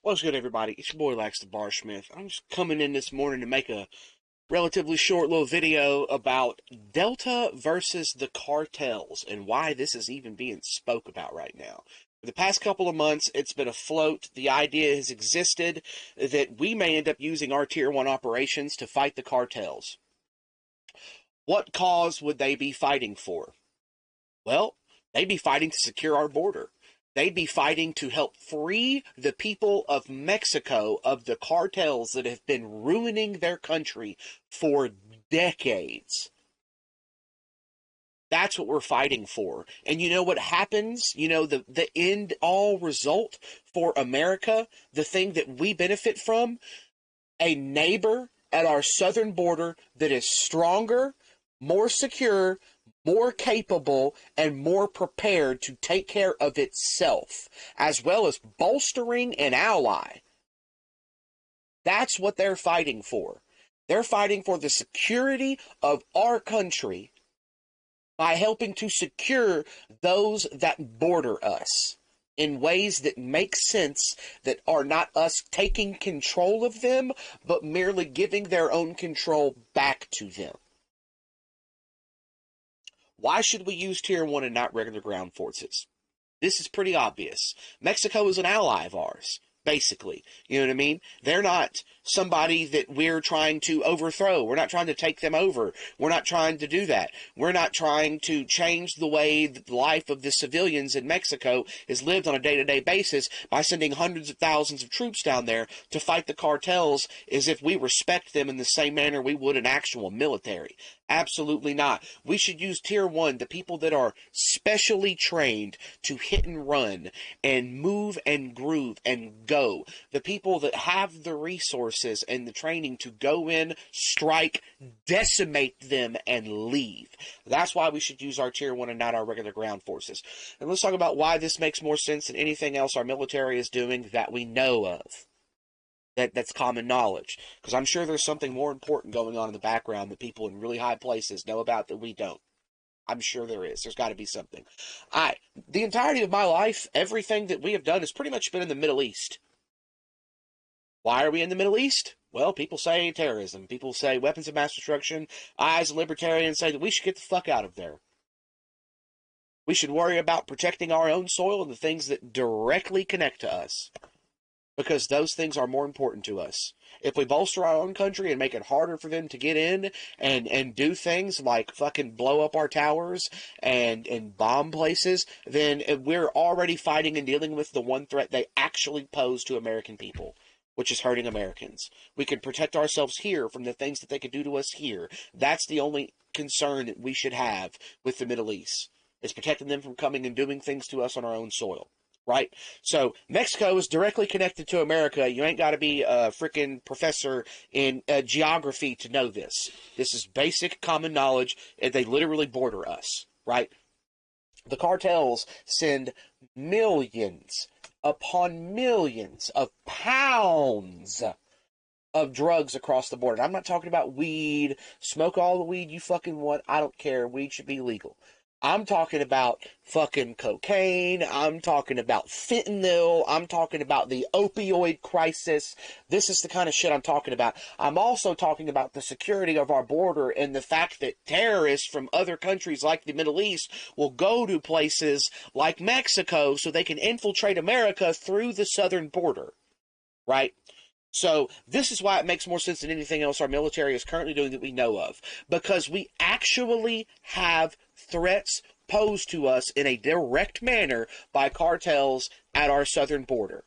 What's good, everybody? It's your boy Lax the Barsmith. I'm just coming in this morning to make a relatively short little video about Delta versus the cartels and why this is even being spoke about right now. For the past couple of months, it's been afloat. The idea has existed that we may end up using our Tier 1 operations to fight the cartels. What cause would they be fighting for? Well, they'd be fighting to secure our border. They'd be fighting to help free the people of Mexico of the cartels that have been ruining their country for decades. That's what we're fighting for. And you know what happens? You know, the end all result for America, the thing that we benefit from, a neighbor at our southern border that is stronger, more secure, more capable, and more prepared to take care of itself, as well as bolstering an ally. That's what they're fighting for. They're fighting for the security of our country by helping to secure those that border us in ways that make sense, that are not us taking control of them, but merely giving their own control back to them. Why should we use Tier 1 and not regular ground forces? This is pretty obvious. Mexico is an ally of ours, basically. You know what I mean? They're not somebody that we're trying to overthrow. We're not trying to take them over. We're not trying to do that. We're not trying to change the way the life of the civilians in Mexico is lived on a day-to-day basis by sending hundreds of thousands of troops down there to fight the cartels as if we respect them in the same manner we would an actual military. Absolutely not. We should use Tier 1, the people that are specially trained to hit and run and move and groove and go. The people that have the resources and the training to go in, strike, decimate them, and leave. That's why we should use our Tier 1 and not our regular ground forces. And let's talk about why this makes more sense than anything else our military is doing that we know of. That's common knowledge, because I'm sure there's something more important going on in the background that people in really high places know about that we don't. I'm sure there is. There's got to be something. The entirety of my life, everything that we have done has pretty much been in the Middle East. Why are we in the Middle East? Well, people say terrorism. People say weapons of mass destruction. I, as a libertarian, say that we should get the fuck out of there. We should worry about protecting our own soil and the things that directly connect to us, because those things are more important to us. If we bolster our own country and make it harder for them to get in and do things like fucking blow up our towers and bomb places, then we're already fighting and dealing with the one threat they actually pose to American people, which is hurting Americans. We can protect ourselves here from the things that they could do to us here. That's the only concern that we should have with the Middle East, is protecting them from coming and doing things to us on our own soil. Right? So Mexico is directly connected to America. You ain't got to be a freaking professor in geography to know this. This is basic common knowledge, and they literally border us, right? The cartels send millions upon millions of pounds of drugs across the border. I'm not talking about weed. Smoke all the weed you fucking want. I don't care. Weed should be legal. I'm talking about fucking cocaine. I'm talking about fentanyl. I'm talking about the opioid crisis. This is the kind of shit I'm talking about. I'm also talking about the security of our border and the fact that terrorists from other countries like the Middle East will go to places like Mexico so they can infiltrate America through the southern border, right? So this is why it makes more sense than anything else our military is currently doing that we know of, because we actually have threats posed to us in a direct manner by cartels at our southern border.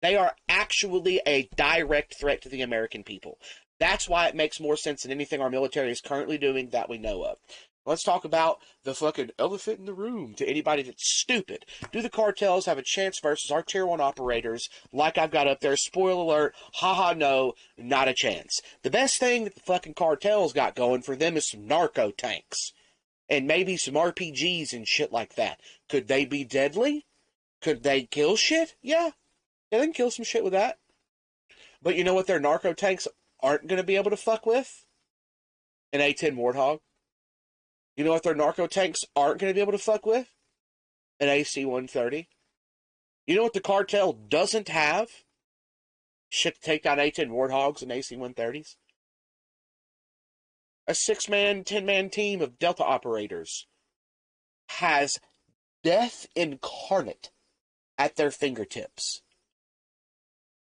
They are actually a direct threat to the American people. That's why it makes more sense than anything our military is currently doing that we know of. Let's talk about the fucking elephant in the room to anybody that's stupid. Do the cartels have a chance versus our Tier 1 operators like I've got up there? Spoiler alert, haha, no, not a chance. The best thing that the fucking cartels got going for them is some narco tanks. And maybe some RPGs and shit like that. Could they be deadly? Could they kill shit? Yeah. Yeah, they can kill some shit with that. But you know what their narco tanks aren't going to be able to fuck with? An A-10 Warthog. You know what their narco tanks aren't going to be able to fuck with? An AC-130. You know what the cartel doesn't have? shit to take down A-10 Warthogs and AC-130s. A 6-man, 10-man team of Delta operators has death incarnate at their fingertips.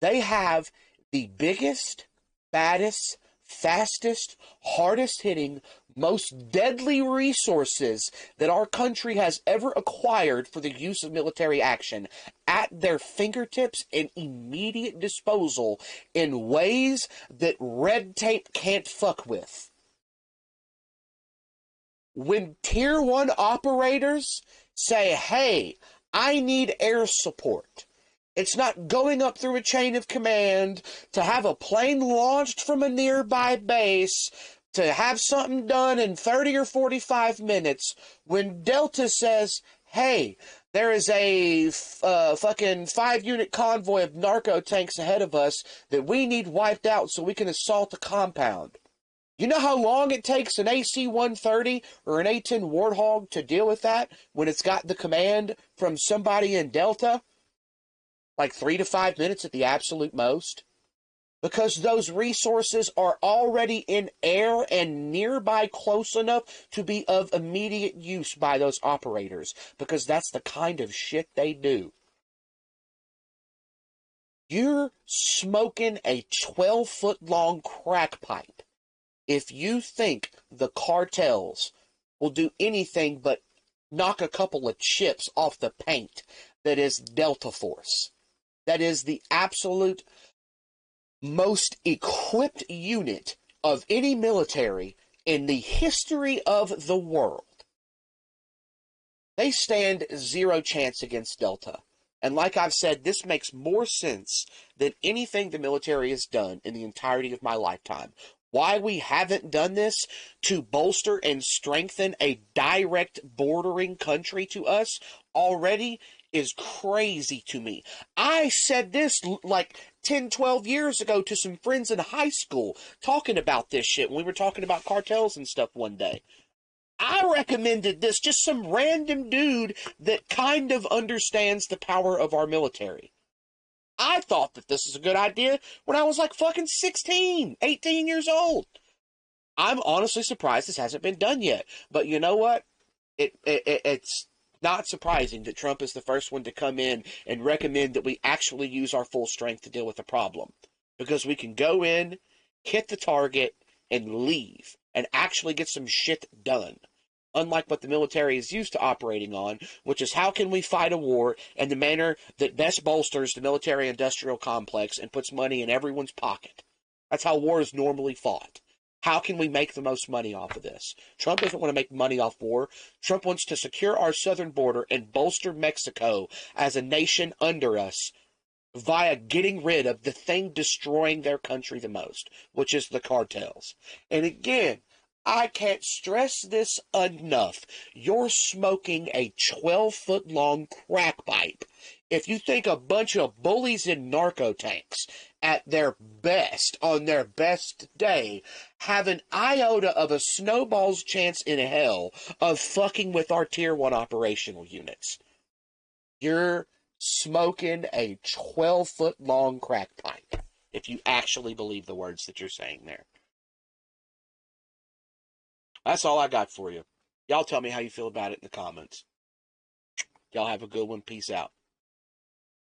They have the biggest, baddest, fastest, hardest hitting, most deadly resources that our country has ever acquired for the use of military action at their fingertips and immediate disposal in ways that red tape can't fuck with. When Tier 1 operators say, hey, I need air support, it's not going up through a chain of command to have a plane launched from a nearby base to have something done in 30 or 45 minutes. When Delta says, hey, there is a fucking 5-unit convoy of narco tanks ahead of us that we need wiped out so we can assault a compound. You know how long it takes an AC-130 or an A-10 Warthog to deal with that when it's got the command from somebody in Delta? Like 3 to 5 minutes at the absolute most. Because those resources are already in air and nearby close enough to be of immediate use by those operators. Because that's the kind of shit they do. You're smoking a 12-foot long crack pipe if you think the cartels will do anything but knock a couple of chips off the paint that is Delta Force. That is the absolute most equipped unit of any military in the history of the world. They stand zero chance against Delta. And like I've said, this makes more sense than anything the military has done in the entirety of my lifetime. Why we haven't done this to bolster and strengthen a direct bordering country to us already is crazy to me. I said this like 10, 12 years ago to some friends in high school talking about this shit when we were talking about cartels and stuff one day. I recommended this, just some random dude that kind of understands the power of our military. I thought that this is a good idea when I was like fucking 16, 18 years old. I'm honestly surprised this hasn't been done yet. But you know what? It's not surprising that Trump is the first one to come in and recommend that we actually use our full strength to deal with the problem. Because we can go in, hit the target, and leave, and actually get some shit done. Unlike what the military is used to operating on, which is how can we fight a war in the manner that best bolsters the military-industrial complex and puts money in everyone's pocket. That's how war is normally fought. How can we make the most money off of this? Trump doesn't want to make money off war. Trump wants to secure our southern border and bolster Mexico as a nation under us via getting rid of the thing destroying their country the most, which is the cartels. And again, I can't stress this enough. You're smoking a 12-foot long crack pipe if you think a bunch of bullies in narco tanks at their best, on their best day, have an iota of a snowball's chance in hell of fucking with our Tier 1 operational units. You're smoking a 12-foot long crack pipe if you actually believe the words that you're saying there. That's all I got for you. Y'all tell me how you feel about it in the comments. Y'all have a good one. Peace out.